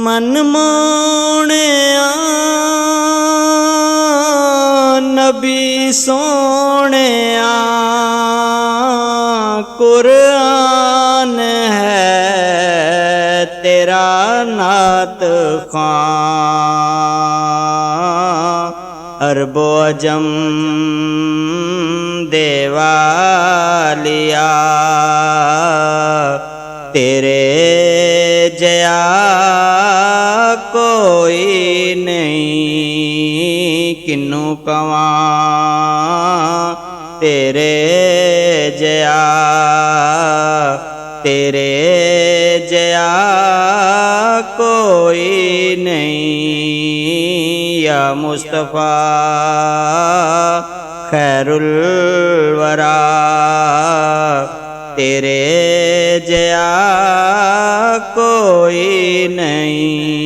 मन मोहणिया नबी सोहणिया कुरान है तेरा नात ख़्वां अरबो अजम देवालिया तेरे जया कोई नहीं किन्नू कवां तेरे जया कोई नहीं या मुस्तफ़ा खैरुल वरा तेरे जया कोई नहीं।